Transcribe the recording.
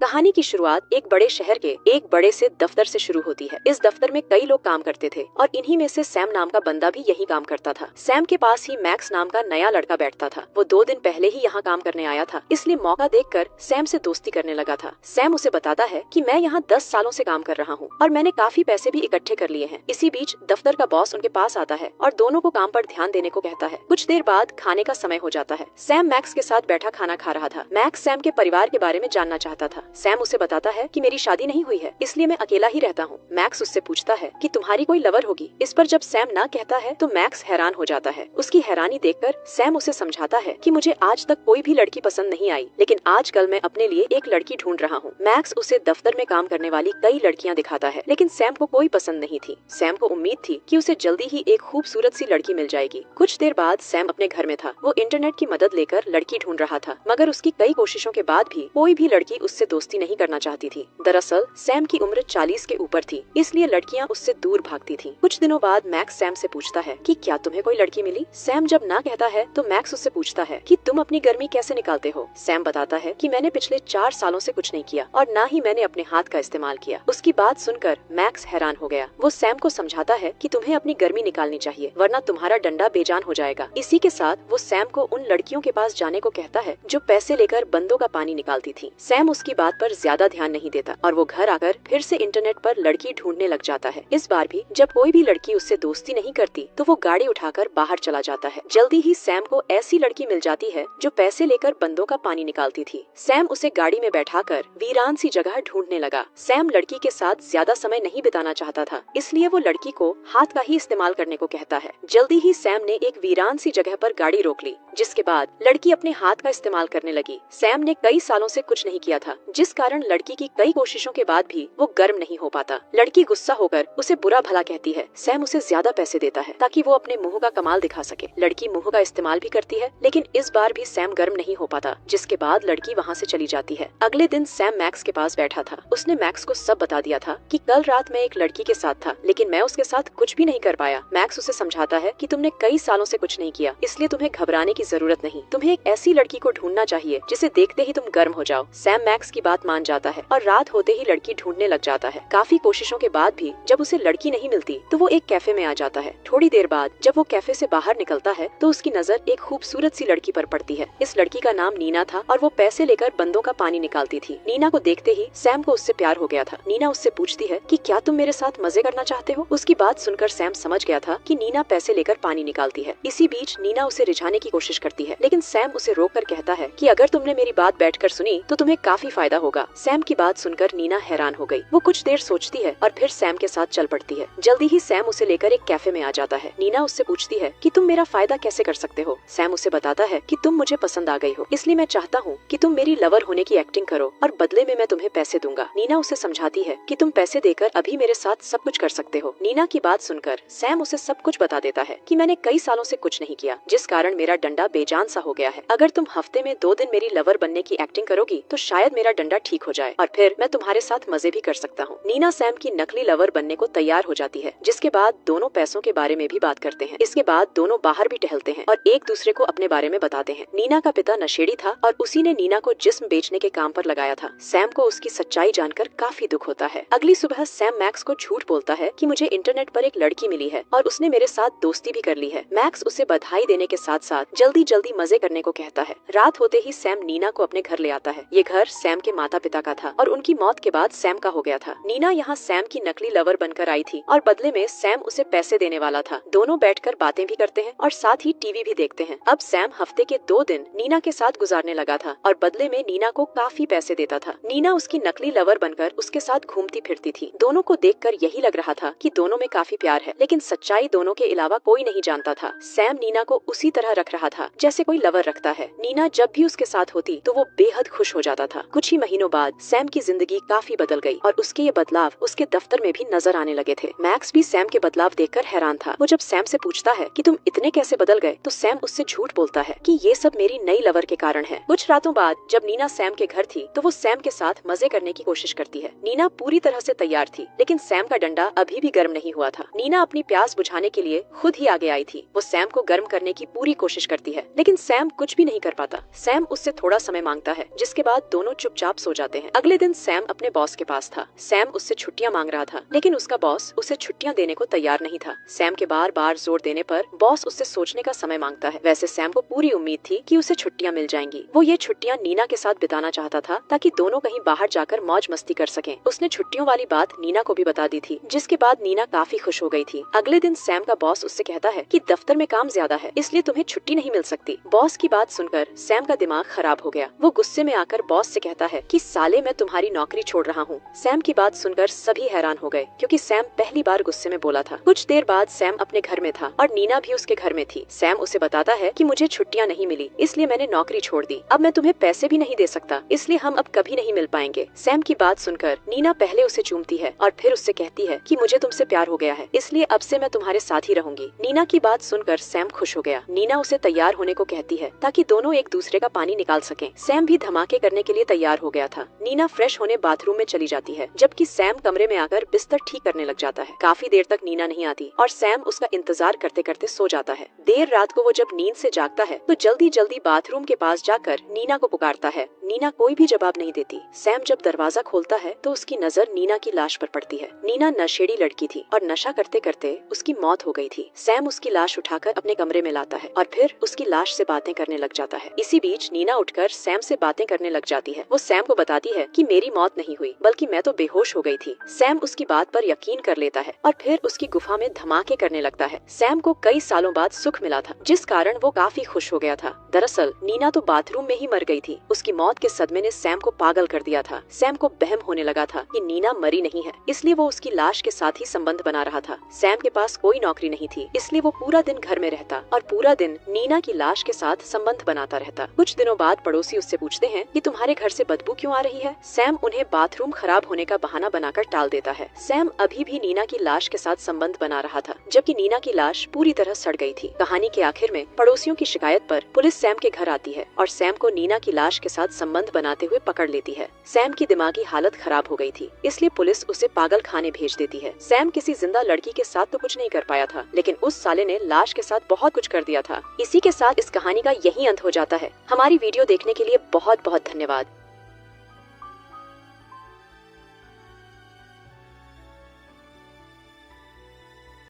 कहानी की शुरुआत एक बड़े शहर के एक बड़े से दफ्तर से शुरू होती है। इस दफ्तर में कई लोग काम करते थे और इन्हीं में से सैम नाम का बंदा भी यही काम करता था। सैम के पास ही मैक्स नाम का नया लड़का बैठता था। वो 2 दिन पहले ही यहाँ काम करने आया था, इसलिए मौका देखकर सैम से दोस्ती करने लगा था। सैम उसे बताता है कि मैं यहाँ 10 सालों से काम कर रहा हूँ और मैंने काफी पैसे भी इकट्ठे कर लिए हैं। इसी बीच दफ्तर का बॉस उनके पास आता है और दोनों को काम पर ध्यान देने को कहता है। कुछ देर बाद खाने का समय हो जाता है। सैम मैक्स के साथ बैठा खाना खा रहा था। मैक्स सैम के परिवार के बारे में जानना चाहता था। सैम उसे बताता है कि मेरी शादी नहीं हुई है, इसलिए मैं अकेला ही रहता हूँ। मैक्स उससे पूछता है कि तुम्हारी कोई लवर होगी। इस पर जब सैम ना कहता है तो मैक्स हैरान हो जाता है। उसकी हैरानी देखकर सैम उसे समझाता है कि मुझे आज तक कोई भी लड़की पसंद नहीं आई, लेकिन आजकल मैं अपने लिए एक लड़की ढूंढ रहा हूँ। मैक्स उसे दफ्तर में काम करने वाली कई लड़कियाँ दिखाता है, लेकिन सैम को कोई पसंद नहीं थी। सैम को उम्मीद थी कि उसे जल्दी ही एक खूबसूरत सी लड़की मिल जाएगी। कुछ देर बाद सैम अपने घर में था। वो इंटरनेट की मदद लेकर लड़की ढूंढ रहा था, मगर उसकी कई कोशिशों के बाद भी कोई भी लड़की उससे दोस्ती नहीं करना चाहती थी। दरअसल सैम की उम्र 40 के ऊपर थी, इसलिए लड़कियां उससे दूर भागती थीं। कुछ दिनों बाद मैक्स सैम से पूछता है कि क्या तुम्हें कोई लड़की मिली। सैम जब ना कहता है तो मैक्स उससे पूछता है कि तुम अपनी गर्मी कैसे निकालते हो। सैम बताता है कि मैंने पिछले 4 सालों से कुछ नहीं किया और ना ही मैंने अपने हाथ का इस्तेमाल किया। उसकी बात सुनकर मैक्स हैरान हो गया। वो सैम को समझाता है कि तुम्हें अपनी गर्मी निकालनी चाहिए, वरना तुम्हारा डंडा बेजान हो जाएगा। इसी के साथ वो सैम को उन लड़कियों के पास जाने को कहता है जो पैसे लेकर बंदों का पानी निकालती थी। सैम उसकी बात पर ज्यादा ध्यान नहीं देता और वो घर आकर फिर से इंटरनेट पर लड़की ढूंढने लग जाता है। इस बार भी जब कोई भी लड़की उससे दोस्ती नहीं करती तो वो गाड़ी उठाकर बाहर चला जाता है। जल्दी ही सैम को ऐसी लड़की मिल जाती है जो पैसे लेकर बंदों का पानी निकालती थी। सैम उसे गाड़ी में बैठाकर वीरान सी जगह ढूंढने लगा। सैम लड़की के साथ ज्यादा समय नहीं बिताना चाहता था, इसलिए वो लड़की को हाथ का ही इस्तेमाल करने को कहता है। जल्दी ही सैम ने एक वीरान सी जगह पर गाड़ी रोक ली, जिसके बाद लड़की अपने हाथ का इस्तेमाल करने लगी। सैम ने कई सालों से कुछ नहीं किया था, जिस कारण लड़की की कई कोशिशों के बाद भी वो गर्म नहीं हो पाता। लड़की गुस्सा होकर उसे बुरा भला कहती है। सैम उसे ज्यादा पैसे देता है ताकि वो अपने मुंह का कमाल दिखा सके। लड़की मुंह का इस्तेमाल भी करती है, लेकिन इस बार भी सैम गर्म नहीं हो पाता, जिसके बाद लड़की वहाँ से चली जाती है। अगले दिन सैम मैक्स के पास बैठा था। उसने मैक्स को सब बता दिया था कि कल रात मैं एक लड़की के साथ था, लेकिन मैं उसके साथ कुछ भी नहीं कर पाया। मैक्स उसे समझाता है कि तुमने कई सालों से कुछ नहीं किया, इसलिए तुम्हें घबराने की जरूरत नहीं। तुम्हें एक ऐसी लड़की को ढूंढना चाहिए जिसे देखते ही तुम गर्म हो जाओ। सैम मैक्स की बात मान जाता है और रात होते ही लड़की ढूंढने लग जाता है। काफी कोशिशों के बाद भी जब उसे लड़की नहीं मिलती तो वो एक कैफे में आ जाता है। थोड़ी देर बाद जब वो कैफे से बाहर निकलता है तो उसकी नजर एक खूबसूरत सी लड़की पर पड़ती है। इस लड़की का नाम नीना था और वो पैसे लेकर बंदों का पानी निकालती थी। नीना को देखते ही सैम को उससे प्यार हो गया था। नीना उससे पूछती है कि क्या तुम मेरे साथ मजे करना चाहते हो। उसकी बात सुनकर सैम समझ गया था कि नीना पैसे लेकर पानी निकालती है। इसी बीच नीना उसे रिझाने की कोशिश करती है, लेकिन सैम उसे रोक कर कहता है कि अगर तुमने मेरी बात बैठकर सुनी तो तुम्हें काफी फायदा होगा। सैम की बात सुनकर नीना हैरान हो गई। वो कुछ देर सोचती है और फिर सैम के साथ चल पड़ती है। जल्दी ही सैम उसे लेकर एक कैफे में आ जाता है। नीना उससे पूछती है कि तुम मेरा फायदा कैसे कर सकते हो। सैम उसे बताता है कि तुम मुझे पसंद आ गई हो, इसलिए मैं चाहता हूँ कि तुम मेरी लवर होने की एक्टिंग करो और बदले में मैं तुम्हें पैसे दूंगा। नीना उसे समझाती है कि तुम पैसे देकर अभी मेरे साथ सब कुछ कर सकते हो। नीना की बात सुनकर सैम उसे सब कुछ बता देता है कि मैंने कई सालों से कुछ नहीं किया, जिस कारण मेरा डंडा बेजान सा हो गया है। अगर तुम हफ्ते में 2 दिन मेरी लवर बनने की एक्टिंग करोगी तो शायद मेरा डंडा ठीक हो जाए और फिर मैं तुम्हारे साथ मजे भी कर सकता हूँ। नीना सैम की नकली लवर बनने को तैयार हो जाती है, जिसके बाद दोनों पैसों के बारे में भी बात करते हैं। इसके बाद दोनों बाहर भी टहलते हैं और एक दूसरे को अपने बारे में बताते हैं। नीना का पिता नशेड़ी था और उसी ने नीना को जिस्म बेचने के काम पर लगाया था। सैम को उसकी सच्चाई जानकर काफी दुख होता है। अगली सुबह सैम मैक्स को झूठ बोलता है कि मुझे इंटरनेट पर एक लड़की मिली है और उसने मेरे साथ दोस्ती भी कर ली है। मैक्स उसे बधाई देने के साथ साथ जल्दी जल्दी मजे करने को कहता है। रात होते ही सैम नीना को अपने घर ले आता है। ये घर सैम के माता पिता का था और उनकी मौत के बाद सैम का हो गया था। नीना यहाँ सैम की नकली लवर बनकर आई थी और बदले में सैम उसे पैसे देने वाला था। दोनों बैठकर बातें भी करते हैं और साथ ही टीवी भी देखते हैं। अब सैम हफ्ते के 2 दिन नीना के साथ गुजारने लगा था और बदले में नीना को काफी पैसे देता था। नीना उसकी नकली लवर बनकर उसके साथ घूमती फिरती थी। दोनों को देखकर यही लग रहा था कि दोनों में काफी प्यार है, लेकिन सच्चाई दोनों के अलावा कोई नहीं जानता था। सैम नीना को उसी तरह रख रहा था जैसे कोई लवर रखता है। नीना जब भी उसके साथ होती तो वो बेहद खुश हो जाता था। कुछ ही महीनों बाद सैम की जिंदगी काफी बदल गई और उसके ये बदलाव उसके दफ्तर में भी नजर आने लगे थे। मैक्स भी सैम के बदलाव देखकर हैरान था। वो जब सैम से पूछता है कि तुम इतने कैसे बदल गए, तो सैम उससे झूठ बोलता है कि ये सब मेरी नई लवर के कारण है। कुछ रातों बाद जब नीना सैम के घर थी तो वो सैम के साथ मजे करने की कोशिश करती है। नीना पूरी तरह से तैयार थी, लेकिन सैम का डंडा अभी भी गर्म नहीं हुआ था। नीना अपनी प्यास बुझाने के लिए खुद ही आगे आई थी। वो सैम को गर्म करने की पूरी कोशिश करती है, लेकिन सैम कुछ भी नहीं कर पाता। सैम उससे थोड़ा समय मांगता है, जिसके बाद दोनों चुपचाप चुपचाप सो जाते हैं। अगले दिन सैम अपने बॉस के पास था। सैम उससे छुट्टियां मांग रहा था, लेकिन उसका बॉस उसे छुट्टियां देने को तैयार नहीं था। सैम के बार बार जोर देने पर बॉस उससे सोचने का समय मांगता है। वैसे सैम को पूरी उम्मीद थी कि उसे छुट्टियां मिल जाएंगी। वो ये छुट्टियां नीना के साथ बिताना चाहता था ताकि दोनों कहीं बाहर जाकर मौज मस्ती कर सकें। उसने छुट्टियों वाली बात नीना को भी बता दी थी, जिसके बाद नीना काफी खुश हो गई थी। अगले दिन सैम का बॉस उससे कहता है कि दफ्तर में काम ज्यादा है, इसलिए तुम्हें छुट्टी नहीं मिल सकती। बॉस की बात सुनकर सैम का दिमाग खराब हो गया। वो गुस्से में आकर बॉस से कहता है कि साले मैं तुम्हारी नौकरी छोड़ रहा हूँ। सैम की बात सुनकर सभी हैरान हो गए, क्योंकि सैम पहली बार गुस्से में बोला था। कुछ देर बाद सैम अपने घर में था और नीना भी उसके घर में थी। सैम उसे बताता है कि मुझे छुट्टियां नहीं मिली, इसलिए मैंने नौकरी छोड़ दी। अब मैं तुम्हें पैसे भी नहीं दे सकता, इसलिए हम अब कभी नहीं मिल पाएंगे। सैम की बात सुनकर नीना पहले उसे चूमती है और फिर उससे कहती है कि मुझे तुमसे प्यार हो गया है, इसलिए अब से मैं तुम्हारे साथ ही रहूंगी। नीना की बात सुनकर सैम खुश हो गया। नीना उसे तैयार होने को कहती है ताकि दोनों एक दूसरे का पानी निकाल सकें। सैम भी धमाके करने के लिए तैयार हो गया था। नीना फ्रेश होने बाथरूम में चली जाती है, जबकि सैम कमरे में आकर बिस्तर ठीक करने लग जाता है। काफी देर तक नीना नहीं आती और सैम उसका इंतजार करते करते सो जाता है। देर रात को वो जब नींद से जागता है तो जल्दी जल्दी बाथरूम के पास जाकर नीना को पुकारता है। नीना कोई भी जवाब नहीं देती। सैम जब दरवाजा खोलता है तो उसकी नजर नीना की लाश पर पड़ती है। नीना नशेड़ी लड़की थी और नशा करते करते उसकी मौत हो गई थी। सैम उसकी लाश उठाकर अपने कमरे में लाता है और फिर उसकी लाश से बातें करने लग जाता है। इसी बीच नीना उठकर सैम से बातें करने लग जाती है। वो सैम को बताती है कि मेरी मौत नहीं हुई, बल्कि मैं तो बेहोश हो गई थी। सैम उसकी बात पर यकीन कर लेता है और फिर उसकी गुफा में धमाके करने लगता है। सैम को कई सालों बाद सुख मिला था, जिस कारण वो काफी खुश हो गया था। दरअसल नीना तो बाथरूम में ही मर गई थी। उसकी मौत के सदमे ने सैम को पागल कर दिया था। सैम को बहम होने लगा था कि नीना मरी नहीं है, इसलिए वो उसकी लाश के साथ ही संबंध बना रहा था। सैम के पास कोई नौकरी नहीं थी, इसलिए वो पूरा दिन घर में रहता और पूरा दिन नीना की लाश के साथ संबंध बनाता रहता। कुछ दिनों बाद पड़ोसी उससे पूछते हैं कि तुम्हारे घर से बदबू क्यों आ रही है। सैम उन्हें बाथरूम खराब होने का बहाना बनाकर टाल देता है। सैम अभी भी नीना की लाश के साथ संबंध बना रहा था, जबकि नीना की लाश पूरी तरह सड़ गई थी। कहानी के आखिर में पड़ोसियों की शिकायत पर पुलिस सैम के घर आती है और सैम को नीना की लाश के साथ संबंध बनाते हुए पकड़ लेती है। सैम की दिमागी हालत खराब हो गई थी, इसलिए पुलिस उसे पागल खाने भेज देती है। सैम किसी जिंदा लड़की के साथ तो कुछ नहीं कर पाया था, लेकिन उस साले ने लाश के साथ बहुत कुछ कर दिया था। इसी के साथ इस कहानी का यही अंत हो जाता है। हमारी वीडियो देखने के लिए बहुत बहुत धन्यवाद।